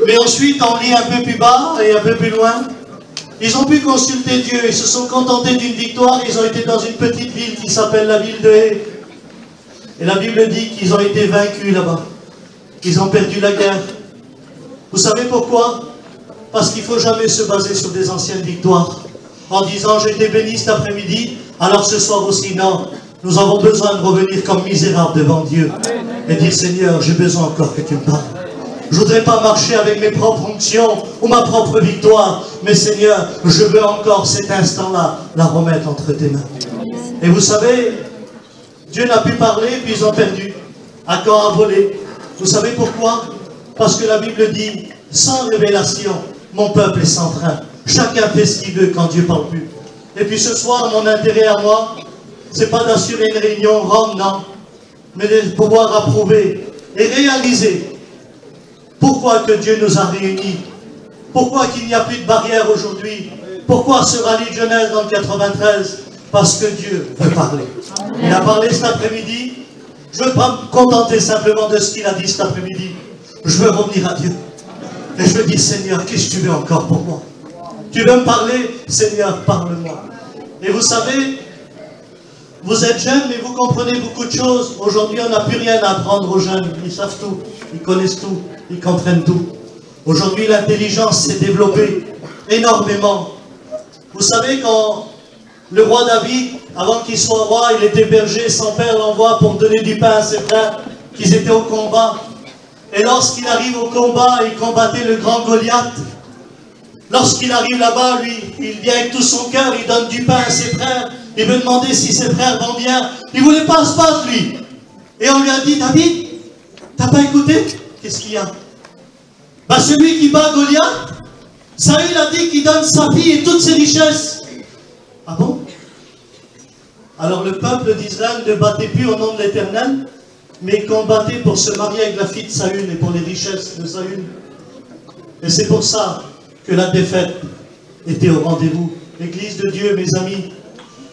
Mais ensuite, on lit un peu plus bas et un peu plus loin. Ils ont pu consulter Dieu, ils se sont contentés d'une victoire, ils ont été dans une petite ville qui s'appelle la ville de Hé. Et la Bible dit qu'ils ont été vaincus là-bas. Ils ont perdu la guerre. Vous savez pourquoi? Parce qu'il ne faut jamais se baser sur des anciennes victoires. En disant, j'étais béni cet après-midi, alors ce soir aussi, non. Nous avons besoin de revenir comme misérables devant Dieu. Et dire, Seigneur, j'ai besoin encore que tu me parles. Je ne voudrais pas marcher avec mes propres fonctions ou ma propre victoire. Mais Seigneur, je veux encore cet instant-là la remettre entre tes mains. Et vous savez, Dieu n'a pu parler, puis ils ont perdu. Achan a volé. Vous savez pourquoi? Parce que la Bible dit, sans révélation, mon peuple est sans frein. Chacun fait ce qu'il veut quand Dieu ne parle plus. Et puis ce soir, mon intérêt à moi, c'est pas d'assurer une réunion ronde, non. Mais de pouvoir approuver et réaliser pourquoi que Dieu nous a réunis. Pourquoi qu'il n'y a plus de barrière aujourd'hui. Pourquoi ce rallye de jeunesse dans le 93? Parce que Dieu veut parler. Il a parlé cet après-midi. Je ne veux pas me contenter simplement de ce qu'il a dit cet après-midi. Je veux revenir à Dieu. Et je veux dire, Seigneur, qu'est-ce que tu veux encore pour moi? Tu veux me parler? Seigneur, parle-moi. Et vous savez, vous êtes jeunes, mais vous comprenez beaucoup de choses. Aujourd'hui, on n'a plus rien à apprendre aux jeunes. Ils savent tout, ils connaissent tout, ils comprennent tout. Aujourd'hui, l'intelligence s'est développée énormément. Vous savez, quand le roi David, avant qu'il soit roi, il était berger, son père l'envoie pour donner du pain à ses frères, qu'ils étaient au combat. Et lorsqu'il arrive au combat, il combattait le grand Goliath. Lorsqu'il arrive là-bas, lui, il vient avec tout son cœur, il donne du pain à ses frères. Il veut demander si ses frères vont bien. Il ne voulait pas se battre, lui. Et on lui a dit, David, t'as pas écouté? Qu'est-ce qu'il y a? Ben, celui qui bat Goliath, Saül a dit qu'il donne sa fille et toutes ses richesses. Ah bon? Alors le peuple d'Israël ne battait plus au nom de l'Éternel, mais combattait pour se marier avec la fille de Saül et pour les richesses de Saül. Et c'est pour ça que la défaite était au rendez-vous. L'Église de Dieu, mes amis,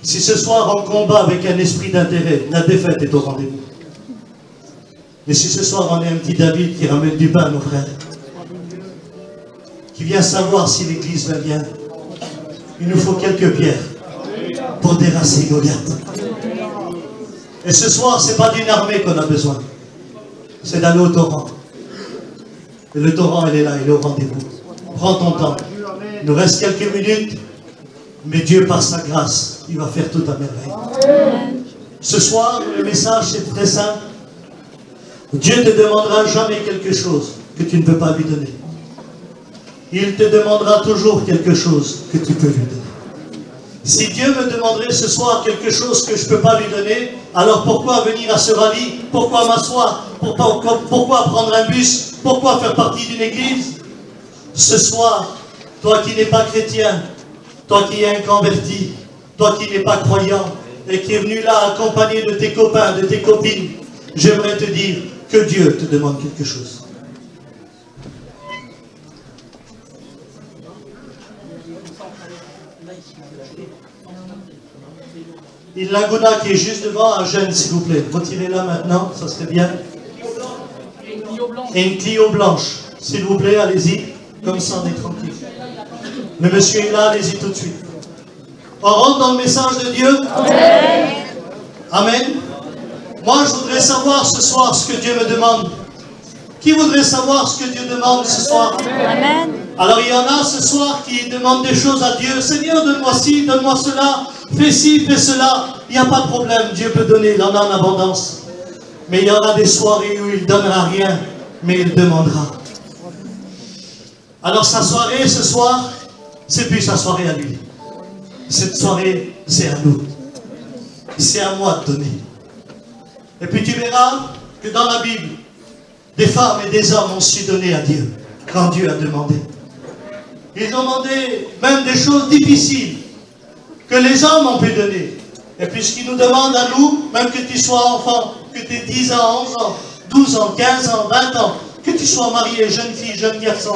si ce soir on combat avec un esprit d'intérêt, la défaite est au rendez-vous. Mais si ce soir on est un petit David qui ramène du pain à nos frères, qui vient savoir si l'Église va bien, il nous faut quelques pierres pour déracer Goliath. Et ce soir, ce n'est pas d'une armée qu'on a besoin, c'est d'aller au torrent. Et le torrent, il est là, il est au rendez-vous. Prends ton temps. Il nous reste quelques minutes, mais Dieu, par sa grâce, il va faire tout à merveille. Ce soir, le message, c'est très simple. Dieu ne te demandera jamais quelque chose que tu ne peux pas lui donner. Il te demandera toujours quelque chose que tu peux lui donner. Si Dieu me demanderait ce soir quelque chose que je ne peux pas lui donner, alors pourquoi venir à ce rallye? Pourquoi m'asseoir? Pourquoi prendre un bus? Pourquoi faire partie d'une église? Ce soir, toi qui n'es pas chrétien, toi qui es inconverti, toi qui n'es pas croyant, et qui est venu là accompagné de tes copains, de tes copines, j'aimerais te dire que Dieu te demande quelque chose. Il Laguna qui est juste devant, un jeune s'il vous plaît. Retirez-la maintenant, ça serait bien. Et une Clio blanche. S'il vous plaît, allez-y. Comme ça, on est tranquille. Le monsieur est là, allez-y tout de suite. On rentre dans le message de Dieu. Amen. Amen. Moi, je voudrais savoir ce soir ce que Dieu me demande. Qui voudrait savoir ce que Dieu demande ce soir? Amen. Alors, il y en a ce soir qui demandent des choses à Dieu. Seigneur, donne-moi ci, donne-moi cela. Fais ci, fais cela. Il n'y a pas de problème. Dieu peut donner, il en a en abondance. Mais il y aura des soirées où il ne donnera rien, mais il demandera. Alors, sa soirée ce soir, c'est plus sa soirée à lui. Cette soirée, c'est à nous. C'est à moi de donner. Et puis tu verras que dans la Bible, des femmes et des hommes ont su donner à Dieu, quand Dieu a demandé. Ils ont demandé même des choses difficiles, que les hommes ont pu donner. Et puisqu'ils nous demandent à nous, même que tu sois enfant, que tu aies 10 ans, 11 ans, 12 ans, 15 ans, 20 ans, que tu sois marié, jeune fille, jeune garçon,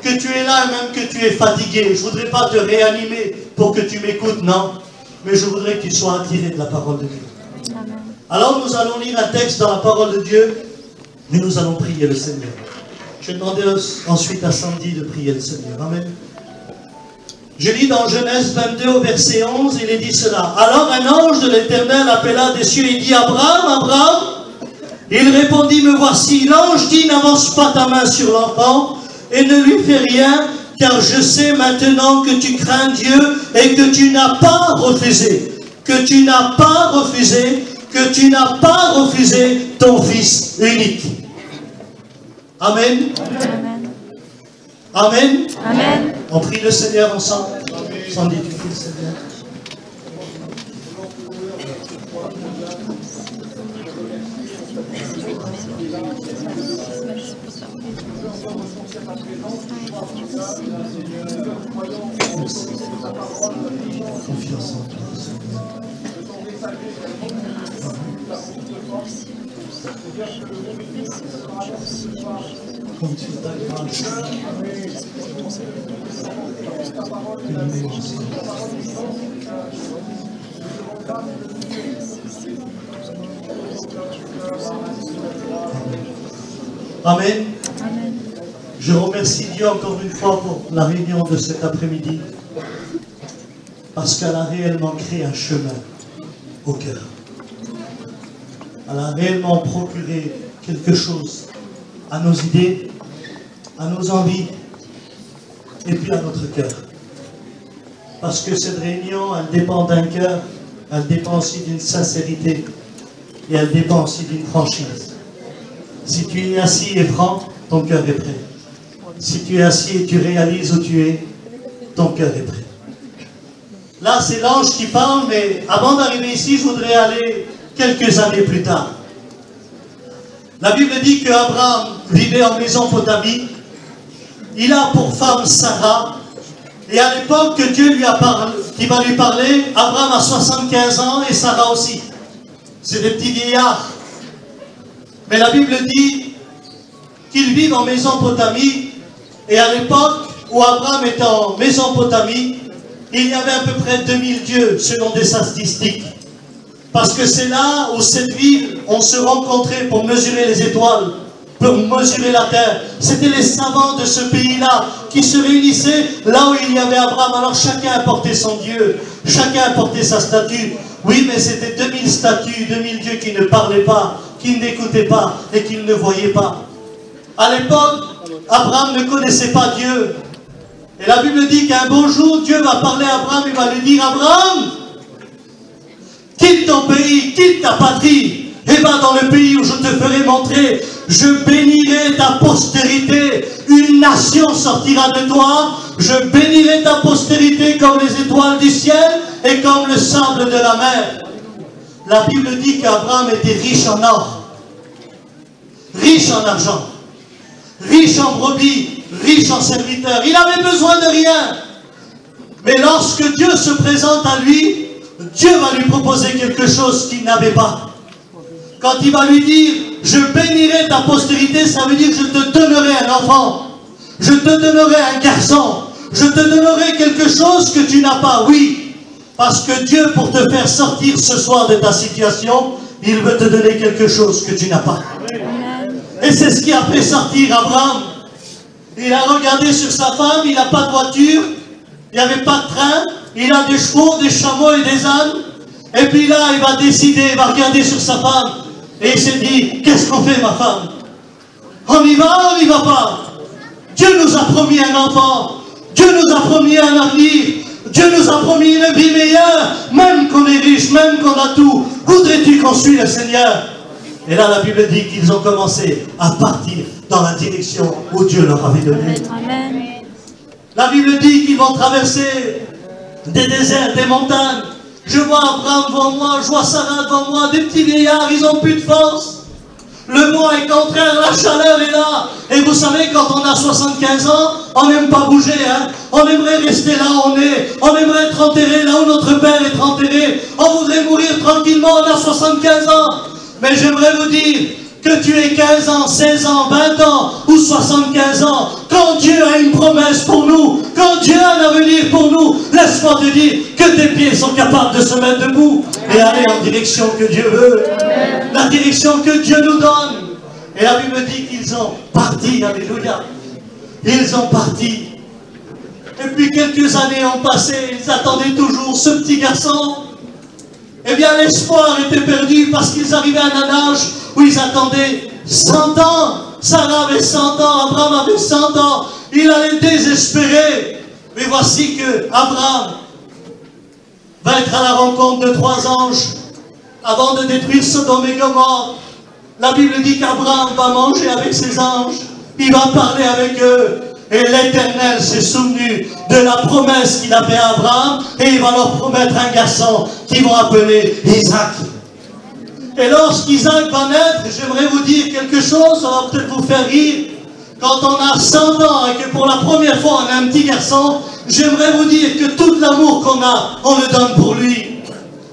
que tu es là, même que tu es fatigué. Je ne voudrais pas te réanimer pour que tu m'écoutes, non. Mais je voudrais que tu sois attiré de la parole de Dieu. Alors nous allons lire un texte dans la parole de Dieu, mais nous allons prier le Seigneur. Je demandais ensuite à Sandy de prier le Seigneur. Amen. Je lis dans Genèse 22 au verset 11, il est dit cela. Alors un ange de l'Éternel appela des cieux et dit, Abraham, Abraham. Il répondit, me voici. L'ange dit, n'avance pas ta main sur l'enfant et ne lui fais rien, car je sais maintenant que tu crains Dieu et que tu n'as pas refusé. Que tu n'as pas refusé, que tu n'as pas refusé ton Fils unique. Amen. Amen. Amen. Amen. On prie le Seigneur ensemble. Sans dire tu pries le Seigneur. Confiance en toi, Seigneur. Comme tu t'as grâce. Amen. Amen. Je remercie Dieu encore une fois pour la réunion de cet après-midi, parce qu'elle a réellement créé un chemin au cœur. Elle a réellement procuré quelque chose à nos idées, à nos envies, et puis à notre cœur. Parce que cette réunion, elle dépend d'un cœur, elle dépend aussi d'une sincérité, et elle dépend aussi d'une franchise. Si tu es assis et franc, ton cœur est prêt. Si tu es assis et tu réalises où tu es, ton cœur est prêt. Là, c'est l'ange qui parle, mais avant d'arriver ici, je voudrais aller quelques années plus tard. La Bible dit qu'Abraham vivait en Mésopotamie. Il a pour femme Sarah. Et à l'époque que Dieu lui a parlé, qui va lui parler, Abraham a 75 ans et Sarah aussi. C'est des petits vieillards. Mais la Bible dit qu'ils vivent en Mésopotamie. Et à l'époque où Abraham était en Mésopotamie, il y avait à peu près 2000 dieux, selon des statistiques. Parce que c'est là où cette ville, on se rencontrait pour mesurer les étoiles, pour mesurer la terre. C'était les savants de ce pays-là qui se réunissaient là où il y avait Abraham. Alors chacun apportait son Dieu, chacun apportait sa statue. Oui, mais c'était 2000 statues, 2000 dieux qui ne parlaient pas, qui n'écoutaient pas et qui ne voyaient pas. À l'époque, Abraham ne connaissait pas Dieu. Et la Bible dit qu'un beau jour, Dieu va parler à Abraham et va lui dire, Abraham, quitte ton pays, quitte ta patrie, et va dans le pays où je te ferai montrer. Je bénirai ta postérité, une nation sortira de toi, je bénirai ta postérité comme les étoiles du ciel et comme le sable de la mer. La Bible dit qu'Abraham était riche en or, riche en argent, riche en brebis, riche en serviteurs. Il n'avait besoin de rien. Mais lorsque Dieu se présente à lui, Dieu va lui proposer quelque chose qu'il n'avait pas. Quand il va lui dire, je bénirai ta postérité, ça veut dire que je te donnerai un enfant. Je te donnerai un garçon. Je te donnerai quelque chose que tu n'as pas. Oui, parce que Dieu, pour te faire sortir ce soir de ta situation, il veut te donner quelque chose que tu n'as pas. Et c'est ce qui a fait sortir Abraham. Il a regardé sur sa femme, il n'a pas de voiture, il n'y avait pas de train, il a des chevaux, des chameaux et des ânes. Et puis là, il va décider, il va regarder sur sa femme. Et il s'est dit, qu'est-ce qu'on fait, ma femme? On y va, on n'y va pas? Dieu nous a promis un enfant. Dieu nous a promis un avenir. Dieu nous a promis une vie meilleure. Même qu'on est riche, même qu'on a tout. Voudrais-tu qu'on suive le Seigneur? Et là, la Bible dit qu'ils ont commencé à partir dans la direction où Dieu leur avait donné. Amen. La Bible dit qu'ils vont traverser des déserts, des montagnes. Je vois Abraham devant moi, je vois Sarah devant moi, des petits vieillards, ils n'ont plus de force. Le vent est contraire, la chaleur est là. Et vous savez, quand on a 75 ans, on n'aime pas bouger. Hein? On aimerait rester là où on est. On aimerait être enterré là où notre père est enterré. On voudrait mourir tranquillement, on a 75 ans. Mais j'aimerais vous dire que tu aies 15 ans, 16 ans, 20 ans ou 75 ans, quand Dieu a une promesse pour nous, quand Dieu a un avenir pour nous, laisse-moi te dire que tes pieds sont capables de se mettre debout et aller en direction que Dieu veut, la direction que Dieu nous donne. Et la Bible dit qu'ils ont parti, alléluia. Ils ont parti. Et puis quelques années ont passé, ils attendaient toujours ce petit garçon. Eh bien l'espoir était perdu parce qu'ils arrivaient à un âge où ils attendaient 100 ans. Sarah avait 100 ans, Abraham avait 100 ans. Il allait désespérer. Mais voici que Abraham va être à la rencontre de 3 anges avant de détruire Sodome et Gomorrhe. La Bible dit qu'Abraham va manger avec ses anges. Il va parler avec eux. Et l'Éternel s'est souvenu de la promesse qu'il a faite à Abraham. Et il va leur promettre un garçon qu'ils vont appeler Isaac. Et lorsqu'Isaac va naître, j'aimerais vous dire quelque chose, ça va peut-être vous faire rire. Quand on a 100 ans et que pour la première fois on a un petit garçon, j'aimerais vous dire que tout l'amour qu'on a, on le donne pour lui.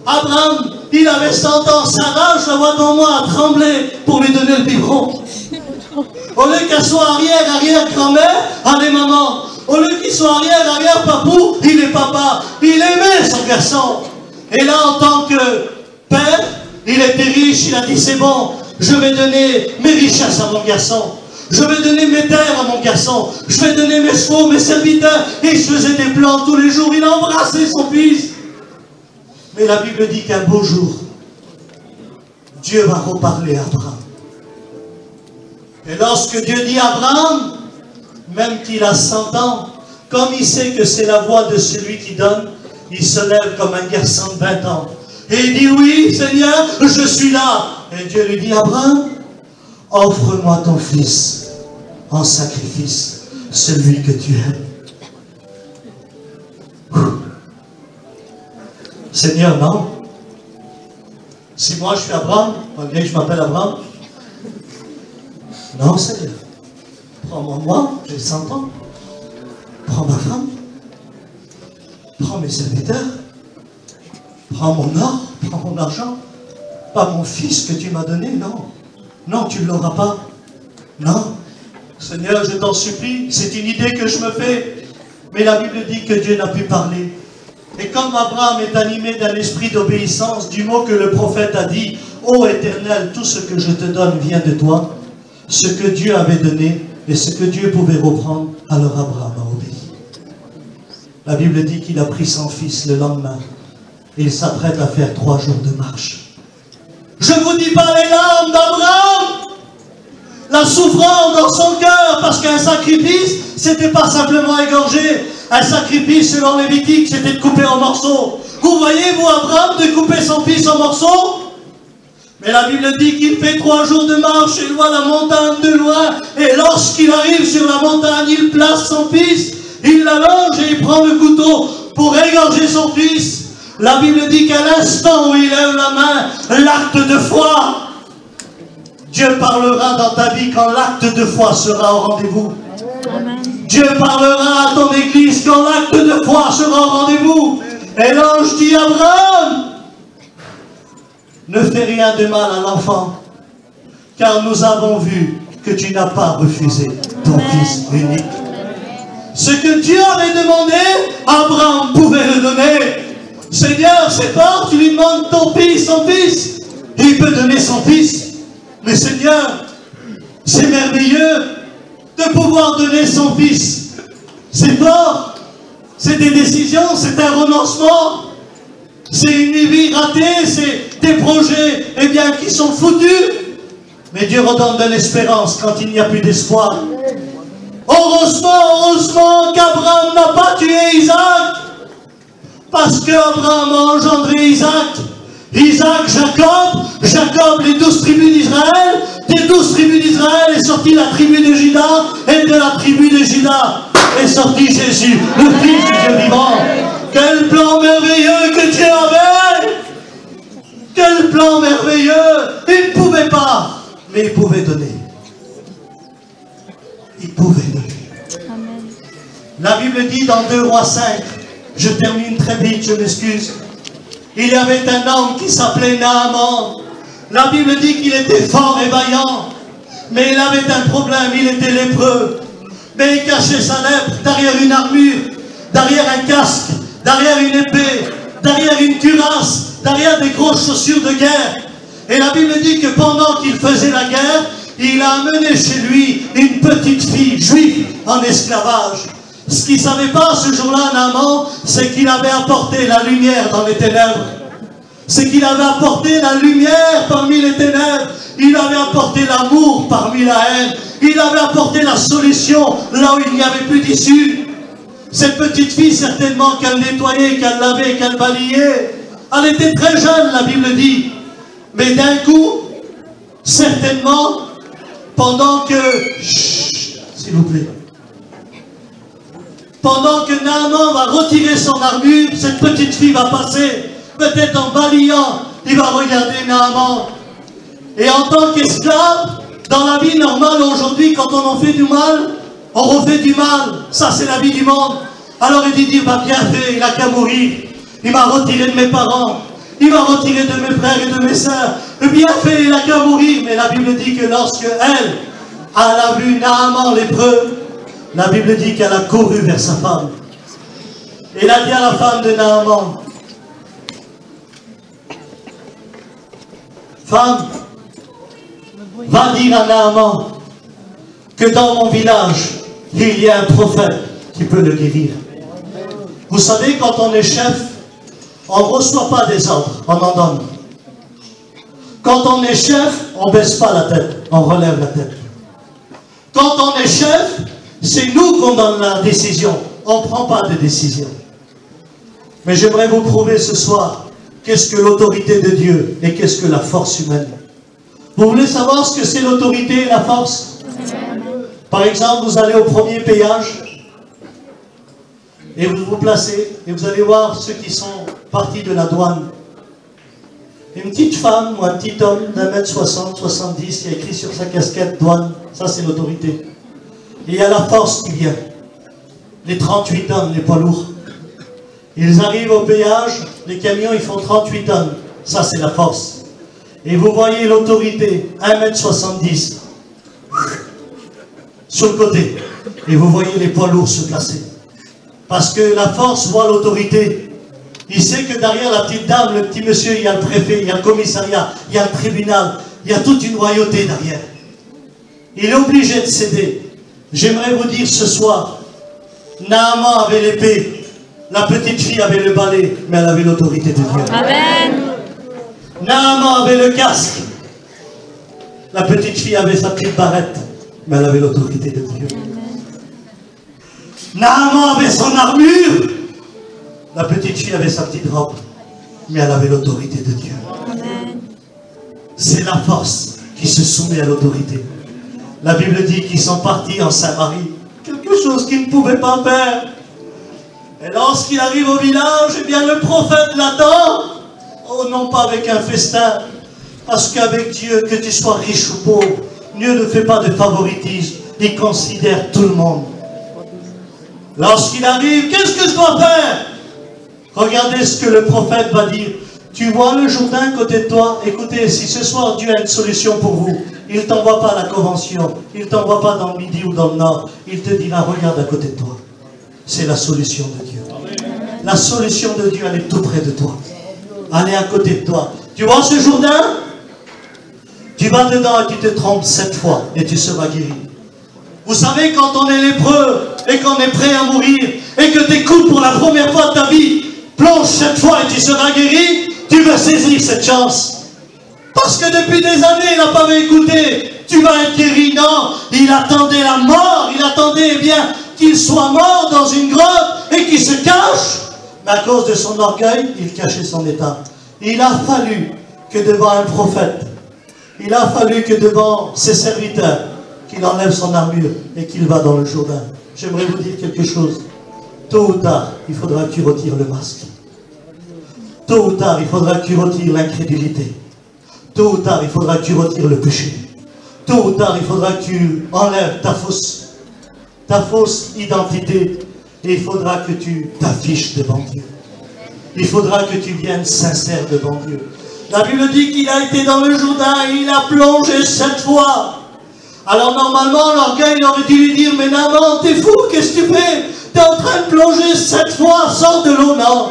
Abraham, il avait 100 ans. Sarah, je la vois devant moi, trembler pour lui donner le biberon. Au lieu qu'elle soit arrière-grand-mère, allez maman. Au lieu qu'il soit arrière-papou, il est papa. Il aimait son garçon. Et là, en tant que père, il était riche, il a dit c'est bon, je vais donner mes richesses à mon garçon. Je vais donner mes terres à mon garçon. Je vais donner mes chevaux, mes serviteurs. Et il se faisait des plans tous les jours. Il a embrassé son fils. Mais la Bible dit qu'un beau jour, Dieu va reparler à Abraham. Et lorsque Dieu dit à Abraham, même qu'il a 100 ans, comme il sait que c'est la voix de celui qui donne, il se lève comme un garçon de 20 ans. Et il dit, oui Seigneur, je suis là. Et Dieu lui dit, Abraham, offre-moi ton fils en sacrifice, celui que tu aimes. Seigneur, non. Si moi je suis Abraham, malgré que je m'appelle Abraham, non Seigneur. Prends-moi moi, j'ai 100 ans. Prends ma femme. Prends mes serviteurs. Prends mon or, prends mon argent. Pas mon fils que tu m'as donné, non. Non, tu ne l'auras pas. Non. Seigneur, je t'en supplie, c'est une idée que je me fais. Mais la Bible dit que Dieu n'a pu parler. Et comme Abraham est animé d'un esprit d'obéissance, du mot que le prophète a dit, ô Éternel, tout ce que je te donne vient de toi. Ce que Dieu avait donné et ce que Dieu pouvait reprendre, alors Abraham a obéi. La Bible dit qu'il a pris son fils le lendemain et il s'apprête à faire 3 jours de marche. Je ne vous dis pas les larmes d'Abraham, la souffrance dans son cœur, parce qu'un sacrifice, c'était pas simplement égorger. Un sacrifice, selon Lévitique, c'était de couper en morceaux. Vous voyez, vous, Abraham, de couper son fils en morceaux? Mais la Bible dit qu'il fait 3 jours de marche, il voit la montagne de loin, et lorsqu'il arrive sur la montagne, il place son fils, il l'allonge et il prend le couteau pour égorger son fils. La Bible dit qu'à l'instant où il lève la main, l'acte de foi, Dieu parlera dans ta vie quand l'acte de foi sera au rendez-vous. Dieu parlera à ton église quand l'acte de foi sera au rendez-vous. Et l'ange dit, Abraham, ne fais rien de mal à l'enfant, car nous avons vu que tu n'as pas refusé ton fils unique. Ce que Dieu avait demandé, Abraham pouvait le donner. Seigneur, c'est fort, tu lui demandes ton fils, son fils. Il peut donner son fils. Mais Seigneur, c'est merveilleux de pouvoir donner son fils. C'est fort. C'est des décisions, c'est un renoncement. C'est une vie ratée, c'est des projets eh bien, qui sont foutus. Mais Dieu redonne de l'espérance quand il n'y a plus d'espoir. Heureusement qu'Abraham n'a pas tué Isaac. Parce qu'Abraham a engendré Isaac. Isaac, Jacob, les 12 tribus d'Israël. Des 12 tribus d'Israël est sortie la tribu de Juda. Et de la tribu de Juda est sorti Jésus, le Fils du Dieu vivant. Quel plan merveilleux que Dieu avait! Quel plan merveilleux! Il ne pouvait pas, mais il pouvait donner. Il pouvait donner. Amen. La Bible dit dans 2 Rois 5, je termine très vite, je m'excuse. Il y avait un homme qui s'appelait Naaman. La Bible dit qu'il était fort et vaillant, mais il avait un problème, il était lépreux. Mais il cachait sa lèpre derrière une armure, derrière un casque, derrière une épée, derrière une cuirasse, derrière des grosses chaussures de guerre. Et la Bible dit que pendant qu'il faisait la guerre, il a amené chez lui une petite fille juive en esclavage. Ce qu'il ne savait pas ce jour-là, Naaman, c'est qu'il avait apporté la lumière dans les ténèbres. C'est qu'il avait apporté la lumière parmi les ténèbres. Il avait apporté l'amour parmi la haine. Il avait apporté la solution là où il n'y avait plus d'issue. Cette petite fille, certainement qu'elle nettoyait, qu'elle lavait, qu'elle balayait. Elle était très jeune, la Bible dit. Mais d'un coup, certainement, pendant que... Chut, s'il vous plaît. Pendant que Naaman va retirer son armure, cette petite fille va passer. Peut-être en balayant, il va regarder Naaman. Et en tant qu'esclave, dans la vie normale aujourd'hui, quand on en fait du mal, on refait du mal. Ça, c'est la vie du monde. Alors il dit, bah, bien fait, il n'a qu'à mourir. Il m'a retiré de mes parents. Il m'a retiré de mes frères et de mes sœurs. Bien fait, il n'a qu'à mourir. Mais la Bible dit que lorsque elle a vu Naaman lépreux, la Bible dit qu'elle a couru vers sa femme. Et elle a dit à la femme de Naaman, femme, va dire à Naaman que dans mon village, il y a un prophète qui peut le guérir. Vous savez, quand on est chef, on ne reçoit pas des ordres, on en donne. Quand on est chef, on ne baisse pas la tête, on relève la tête. Quand on est chef, c'est nous qu'on donne la décision, on ne prend pas de décision. Mais j'aimerais vous prouver ce soir qu'est-ce que l'autorité de Dieu et qu'est-ce que la force humaine. Vous voulez savoir ce que c'est l'autorité et la force? Par exemple, vous allez au premier péage et vous vous placez et vous allez voir ceux qui sont partis de la douane. Une petite femme ou un petit homme d'1m60, 70 qui a écrit sur sa casquette douane, ça c'est l'autorité. Et il y a la force qui vient. Les 38 tonnes, les poids lourds. Ils arrivent au péage, les camions ils font 38 tonnes. Ça c'est la force. Et vous voyez l'autorité, 1m70. Sur le côté. Et vous voyez les poids lourds se placer. Parce que la force voit l'autorité. Il sait que derrière la petite dame, le petit monsieur, il y a le préfet, il y a le commissariat, il y a le tribunal, il y a toute une royauté derrière. Il est obligé de céder. J'aimerais vous dire ce soir, Naaman avait l'épée, la petite fille avait le balai, mais elle avait l'autorité de Dieu. Amen. Naaman avait le casque, la petite fille avait sa petite barrette, mais elle avait l'autorité de Dieu. Naaman avait son armure, la petite fille avait sa petite robe, mais elle avait l'autorité de Dieu. C'est la force qui se soumet à l'autorité. La Bible dit qu'ils sont partis en Samarie, quelque chose qu'ils ne pouvaient pas faire. Et lorsqu'il arrive au village, eh bien le prophète l'attend. Oh, non pas avec un festin, parce qu'avec Dieu, que tu sois riche ou pauvre, Dieu ne fait pas de favoritisme, il considère tout le monde. Lorsqu'il arrive, qu'est-ce que je dois faire? Regardez ce que le prophète va dire. Tu vois le Jourdain à côté de toi? Écoutez, si ce soir Dieu a une solution pour vous, il ne t'envoie pas à la convention, il ne t'envoie pas dans le midi ou dans le nord, il te dira, regarde à côté de toi. C'est la solution de Dieu. La solution de Dieu, elle est tout près de toi. Elle est à côté de toi. Tu vois ce Jourdain? Tu vas dedans et tu te trompes 7 fois et tu seras guéri. Vous savez, quand on est lépreux et qu'on est prêt à mourir et que tes coudes pour la première fois de ta vie plonge 7 fois et tu seras guéri, tu veux saisir cette chance. Parce que depuis des années, il n'a pas écouté. Tu vas être guéri. Non, il attendait la mort. Il attendait eh bien qu'il soit mort dans une grotte et qu'il se cache. Mais à cause de son orgueil, il cachait son état. Il a fallu que devant un prophète, il a fallu que devant ses serviteurs, qu'il enlève son armure et qu'il va dans le Jourdain. J'aimerais vous dire quelque chose. Tôt ou tard, il faudra que tu retires le masque. Tôt ou tard, il faudra que tu retires l'incrédulité. Tôt ou tard, il faudra que tu retires le péché. Tôt ou tard, il faudra que tu enlèves ta fausse identité. Et il faudra que tu t'affiches devant Dieu. Il faudra que tu viennes sincère devant Dieu. La Bible dit qu'il a été dans le Jourdain et il a plongé 7 fois. Alors normalement, l'orgueil aurait dû lui dire, mais Naaman, t'es fou, qu'est-ce que tu fais? T'es en train de plonger 7 fois, sors de l'eau, non.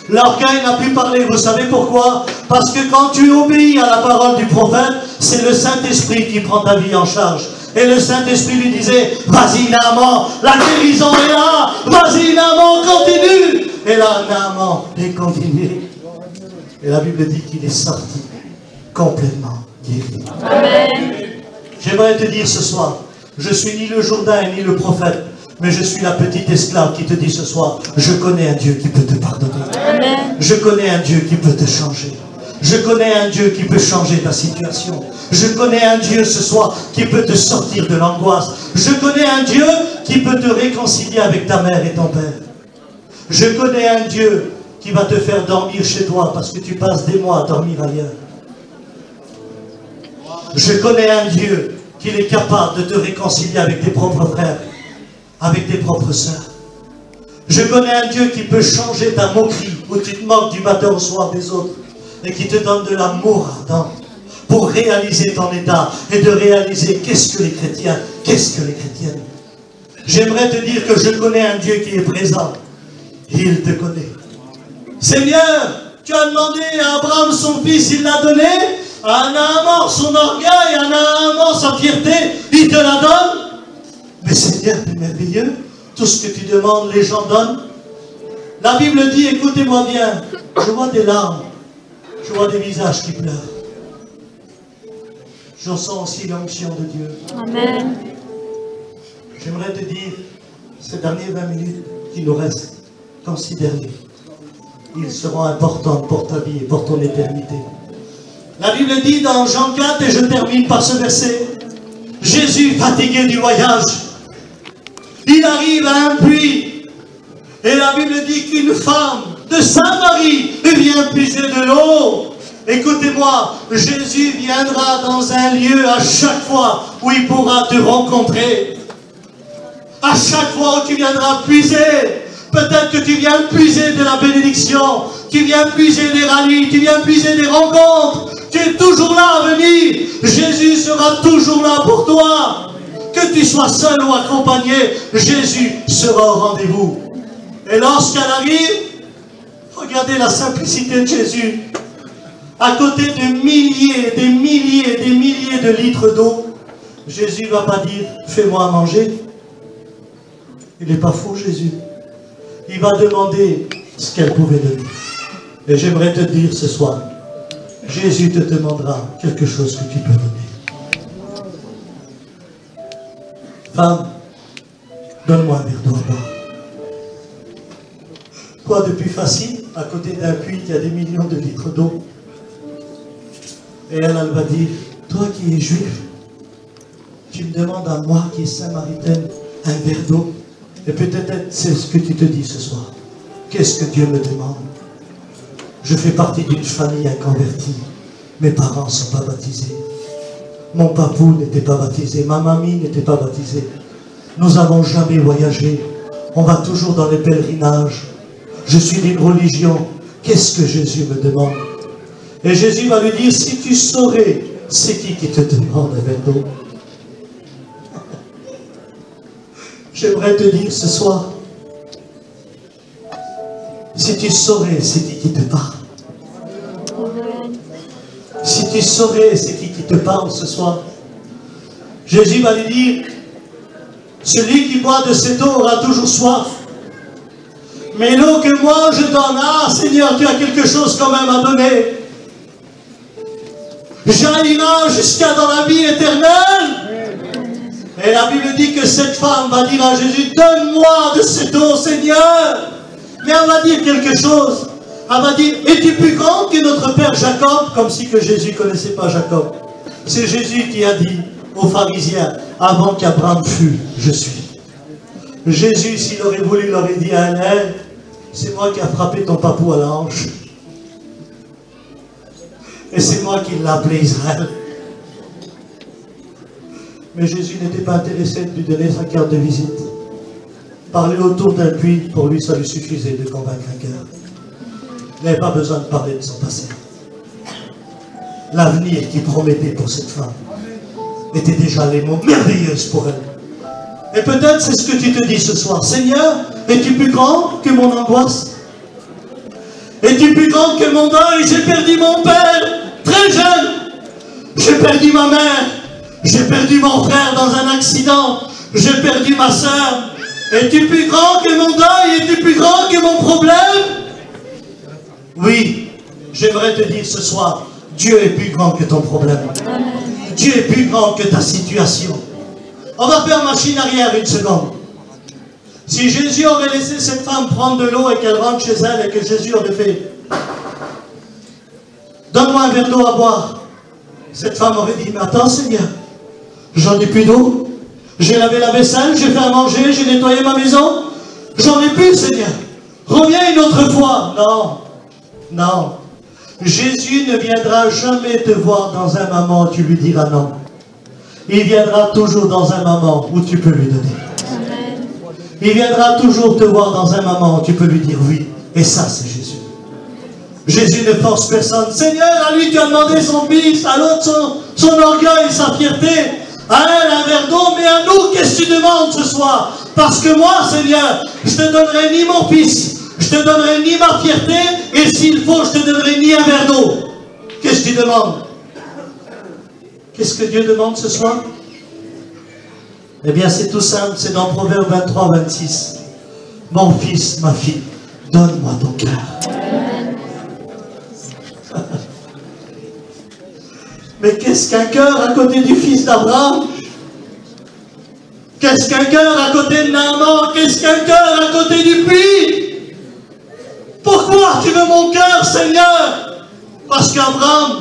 L'orgueil n'a plus parlé. Vous savez pourquoi? Parce que quand tu obéis à la parole du prophète, c'est le Saint-Esprit qui prend ta vie en charge. Et le Saint-Esprit lui disait, vas-y Naaman, la guérison est là, vas-y Naaman, continue. Et là, Naaman est continué. Et la Bible dit qu'il est sorti complètement guéri. Amen. J'aimerais te dire ce soir, je suis ni le Jourdain ni le prophète, mais je suis la petite esclave qui te dit ce soir, je connais un Dieu qui peut te pardonner. Amen. Je connais un Dieu qui peut te changer. Je connais un Dieu qui peut changer ta situation. Je connais un Dieu ce soir qui peut te sortir de l'angoisse. Je connais un Dieu qui peut te réconcilier avec ta mère et ton père. Je connais un Dieu qui va te faire dormir chez toi parce que tu passes des mois à dormir ailleurs. Je connais un Dieu qui est capable de te réconcilier avec tes propres frères, avec tes propres sœurs. Je connais un Dieu qui peut changer ta moquerie où tu te moques du matin au soir des autres et qui te donne de l'amour ardent pour réaliser ton état et de réaliser qu'est-ce que les chrétiens, qu'est-ce que les chrétiennes. J'aimerais te dire que je connais un Dieu qui est présent. Il te connaît. Seigneur, tu as demandé à Abraham son fils, il l'a donné. À Naaman son orgueil, à Naaman sa fierté, il te la donne. Mais Seigneur, c'est merveilleux. Tout ce que tu demandes, les gens donnent. La Bible dit, écoutez-moi bien, je vois des larmes, je vois des visages qui pleurent. Je sens aussi l'onction de Dieu. Amen. J'aimerais te dire, ces dernières 20 minutes qui nous restent, considère-les. Ils seront importants pour ta vie et pour ton éternité. La Bible dit dans Jean 4, et je termine par ce verset, Jésus, fatigué du voyage, il arrive à un puits, et la Bible dit qu'une femme de Samarie vient puiser de l'eau. Écoutez-moi, Jésus viendra dans un lieu à chaque fois où il pourra te rencontrer. À chaque fois où tu viendras puiser, peut-être que tu viens puiser de la bénédiction, tu viens puiser des rallyes, tu viens puiser des rencontres. Tu es toujours là à venir. Jésus sera toujours là pour toi. Que tu sois seul ou accompagné, Jésus sera au rendez-vous. Et lorsqu'elle arrive, regardez la simplicité de Jésus. À côté de milliers, des milliers, des milliers de litres d'eau, Jésus ne va pas dire « fais-moi à manger ». Il n'est pas fou, Jésus. Il va demander ce qu'elle pouvait donner. Et j'aimerais te dire ce soir, Jésus te demandera quelque chose que tu peux donner. Femme, donne-moi un verre d'eau à boire. Quoi de plus facile, à côté d'un puits qui a des millions de litres d'eau? Et elle va dire, toi qui es juif, tu me demandes à moi qui est samaritaine un verre d'eau. Et peut-être c'est ce que tu te dis ce soir. Qu'est-ce que Dieu me demande? Je fais partie d'une famille inconvertie. Mes parents ne sont pas baptisés. Mon papou n'était pas baptisé. Ma mamie n'était pas baptisée. Nous n'avons jamais voyagé. On va toujours dans les pèlerinages. Je suis d'une religion. Qu'est-ce que Jésus me demande? Et Jésus va lui dire, si tu saurais, c'est qui te demande un verre d'eau? J'aimerais te dire ce soir, si tu saurais, c'est qui te parle? Si tu saurais, c'est qui te parle ce soir? Jésus va lui dire, celui qui boit de cette eau aura toujours soif. Mais l'eau que moi je donne, ah Seigneur, tu as quelque chose quand même à donner. Jaillira jusqu'à dans la vie éternelle. Et la Bible dit que cette femme va dire à Jésus, donne-moi de cette eau, Seigneur. Mais elle va dire quelque chose. Elle va dire, es-tu plus grand que notre père Jacob? Comme si que Jésus ne connaissait pas Jacob. C'est Jésus qui a dit aux pharisiens, avant qu'Abraham fût, je suis. Jésus, s'il aurait voulu, il aurait dit à elle, c'est moi qui ai frappé ton papou à la hanche. Et c'est moi qui l'ai appelé Israël. Mais Jésus n'était pas intéressé de lui donner sa carte de visite. Parler autour d'un puits, pour lui, ça lui suffisait de convaincre un cœur. Il n'avait pas besoin de parler de son passé. L'avenir qu'il promettait pour cette femme était déjà les mots merveilleux pour elle. Et peut-être c'est ce que tu te dis ce soir. Seigneur, es-tu plus grand que mon angoisse? Es-tu plus grand que mon deuil? J'ai perdu mon père, très jeune. J'ai perdu ma mère. J'ai perdu mon frère dans un accident. J'ai perdu ma sœur. Es-tu plus grand que mon deuil? Es-tu plus grand que mon problème? Oui, j'aimerais te dire ce soir, Dieu est plus grand que ton problème. Dieu est plus grand que ta situation. On va faire machine arrière une seconde. Si Jésus aurait laissé cette femme prendre de l'eau et qu'elle rentre chez elle et que Jésus aurait fait « Donne-moi un verre d'eau à boire », cette femme aurait dit « Mais attends Seigneur, j'en ai plus d'eau, j'ai lavé la vaisselle, j'ai fait à manger, j'ai nettoyé ma maison, j'en ai plus Seigneur, reviens une autre fois. » Non, non. Jésus ne viendra jamais te voir dans un moment où tu lui diras non. Il viendra toujours dans un moment où tu peux lui donner. Il viendra toujours te voir dans un moment où tu peux lui dire oui. Et ça, c'est Jésus. Jésus ne force personne. Seigneur, à lui, tu as demandé son fils, à l'autre, son orgueil, sa fierté. À elle, un verre d'eau, mais à nous, qu'est-ce que tu demandes ce soir? Parce que moi, Seigneur, je te donnerai ni mon fils, je te donnerai ni ma fierté, et s'il faut, je te donnerai ni un verre d'eau. Qu'est-ce que tu demandes? Qu'est-ce que Dieu demande ce soir? Eh bien, c'est tout simple, c'est dans Proverbe 23, 26. Mon fils, ma fille, donne-moi ton cœur. Mais qu'est-ce qu'un cœur à côté du fils d'Abraham? Qu'est-ce qu'un cœur à côté de Naaman? Qu'est-ce qu'un cœur à côté du puits? Pourquoi tu veux mon cœur, Seigneur? Parce qu'Abraham,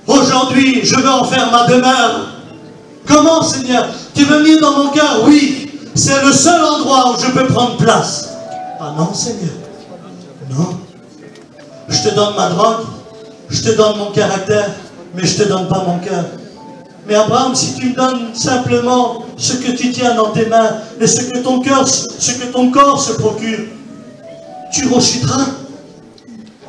aujourd'hui, je veux en faire ma demeure. Comment, Seigneur? Tu veux venir dans mon cœur? Oui, c'est le seul endroit où je peux prendre place. Ah non, Seigneur. Non. Je te donne ma drogue, je te donne mon caractère, mais je ne te donne pas mon cœur. Mais Abraham, si tu me donnes simplement ce que tu tiens dans tes mains et ce que ton cœur, ce que ton corps se procure, tu rechuteras.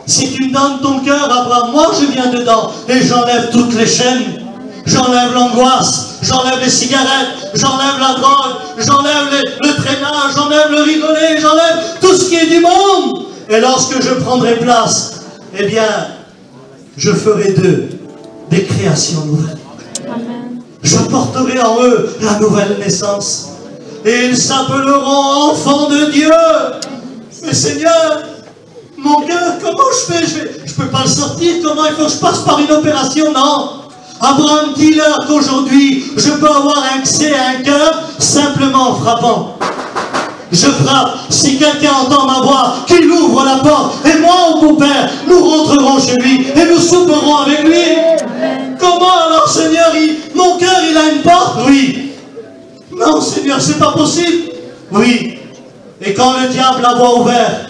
Si tu me donnes ton cœur, Abraham, moi je viens dedans et j'enlève toutes les chaînes. J'enlève l'angoisse, j'enlève les cigarettes, j'enlève la drogue, j'enlève le traînage, j'enlève le rigoler, j'enlève tout ce qui est du monde. Et lorsque je prendrai place, eh bien, je ferai d'eux des créations nouvelles. Amen. J'apporterai en eux la nouvelle naissance. Et ils s'appelleront enfants de Dieu. Mais Seigneur, mon cœur, comment je fais? Je ne peux pas le sortir. Comment il faut que je passe par une opération? Non. Abraham, dis-leur qu'aujourd'hui, je peux avoir accès à un cœur simplement en frappant. Je frappe. Si quelqu'un entend ma voix, qu'il ouvre la porte. Et moi, au mon Père, nous rentrerons chez lui et nous souperons avec lui. Comment alors, Seigneur, mon cœur, il a une porte? Oui. Non, Seigneur, c'est pas possible. Oui. Et quand le diable la voit ouverte,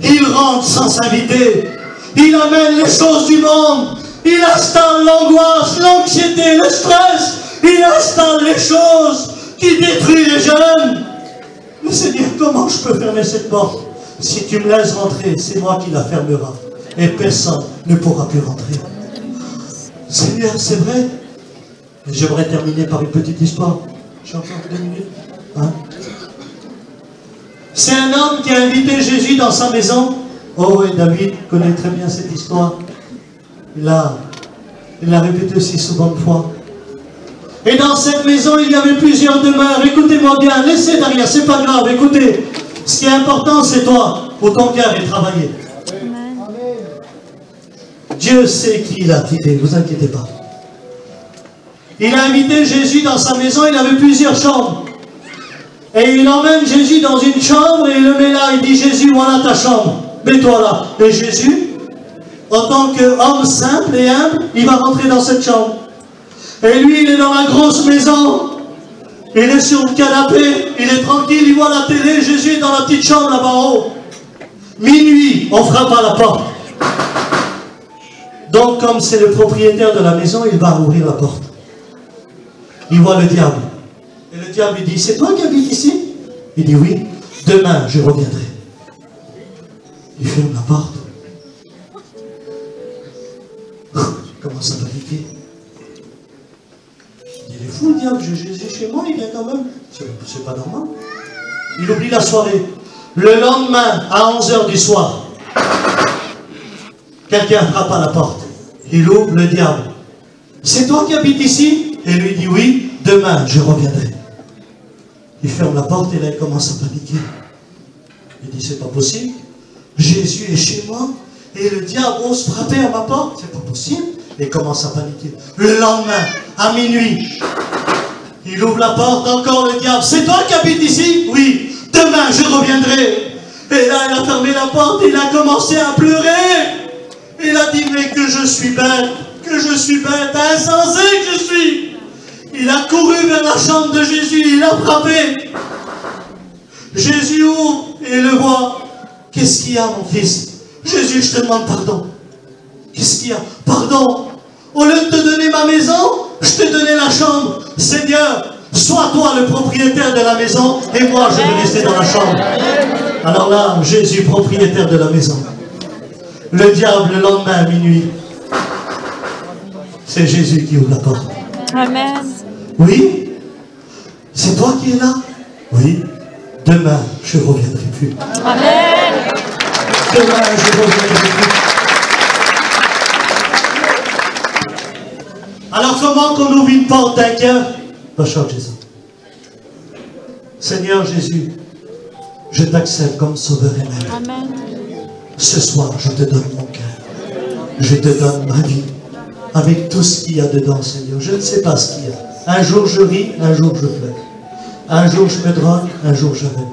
il rentre sans s'inviter. Il amène les choses du monde. Il installe l'angoisse, l'anxiété, le stress. Il installe les choses qui détruisent les jeunes. Mais Seigneur, comment je peux fermer cette porte? Si tu me laisses rentrer, c'est moi qui la fermera. Et personne ne pourra plus rentrer. Seigneur, c'est vrai. J'aimerais terminer par une petite histoire. J'ai encore 2 minutes. Hein? C'est un homme qui a invité Jésus dans sa maison. Oh, et David connaît très bien cette histoire. Il l'a répété aussi souvent de fois. Et dans cette maison, il y avait plusieurs demeures. Écoutez-moi bien, laissez derrière, c'est pas grave, écoutez. Ce qui est important, c'est toi, où ton cœur est travaillé. Amen. Dieu sait qui il a quitté, ne vous inquiétez pas. Il a invité Jésus dans sa maison, il avait plusieurs chambres. Et il emmène Jésus dans une chambre et il le met là, il dit Jésus, voilà ta chambre, mets-toi là. Et Jésus, en tant qu'homme simple et humble, il va rentrer dans cette chambre. Et lui, il est dans la grosse maison. Il est sur le canapé. Il est tranquille, il voit la télé. Jésus est dans la petite chambre là-bas en haut. Minuit, on frappe à la porte. Donc, comme c'est le propriétaire de la maison, il va ouvrir la porte. Il voit le diable. Et le diable lui dit, c'est toi qui habites ici? Il dit, oui. Demain, je reviendrai. Il ferme la porte. Comment ça va vite? Il est fou le diable, Jésus chez moi, il vient quand même. C'est pas normal. Il oublie la soirée. Le lendemain, à 11 h du soir, Quelqu'un frappe à la porte. Il ouvre, le diable. C'est toi qui habites ici? Et lui dit oui, demain je reviendrai. Il ferme la porte et là il commence à paniquer. Il dit c'est pas possible. Jésus est chez moi et le diable ose frapper à ma porte. C'est pas possible. Et commence à paniquer. Le lendemain, à minuit, il ouvre la porte, encore le diable. C'est toi qui habites ici? Oui, demain je reviendrai. Et là il a fermé la porte, il a commencé à pleurer. Il a dit mais que je suis bête, insensé que je suis. Il a couru vers la chambre de Jésus, il a frappé. Jésus ouvre et le voit. Qu'est-ce qu'il y a mon fils? Jésus, je te demande pardon. Qu'est-ce qu'il y a? Pardon. Au lieu de te donner ma maison, je t'ai donné la chambre. Seigneur, sois toi le propriétaire de la maison et moi je vais rester dans la chambre. Alors là, Jésus, propriétaire de la maison. Le diable, le lendemain à minuit, c'est Jésus qui ouvre la porte. Amen. Oui? C'est toi qui es là? Oui. Demain, je ne reviendrai plus. Amen. Demain, je ne reviendrai plus. Alors, comment qu'on ouvre une porte d'un cœur? Bachar Jésus. Seigneur Jésus, je t'accepte comme sauveur et maître. Amen. Ce soir, je te donne mon cœur. Je te donne ma vie. Avec tout ce qu'il y a dedans, Seigneur. Je ne sais pas ce qu'il y a. Un jour, je ris, un jour, je pleure. Un jour, je me drogue, un jour, je rêve.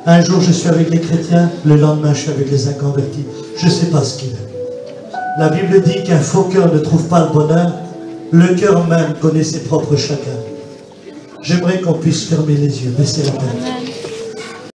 Un jour, je suis avec les chrétiens, le lendemain, je suis avec les inconvertis. Je ne sais pas ce qu'il y a. La Bible dit qu'un faux cœur ne trouve pas le bonheur. Le cœur même connaît ses propres chagrins. J'aimerais qu'on puisse fermer les yeux, baisser la tête.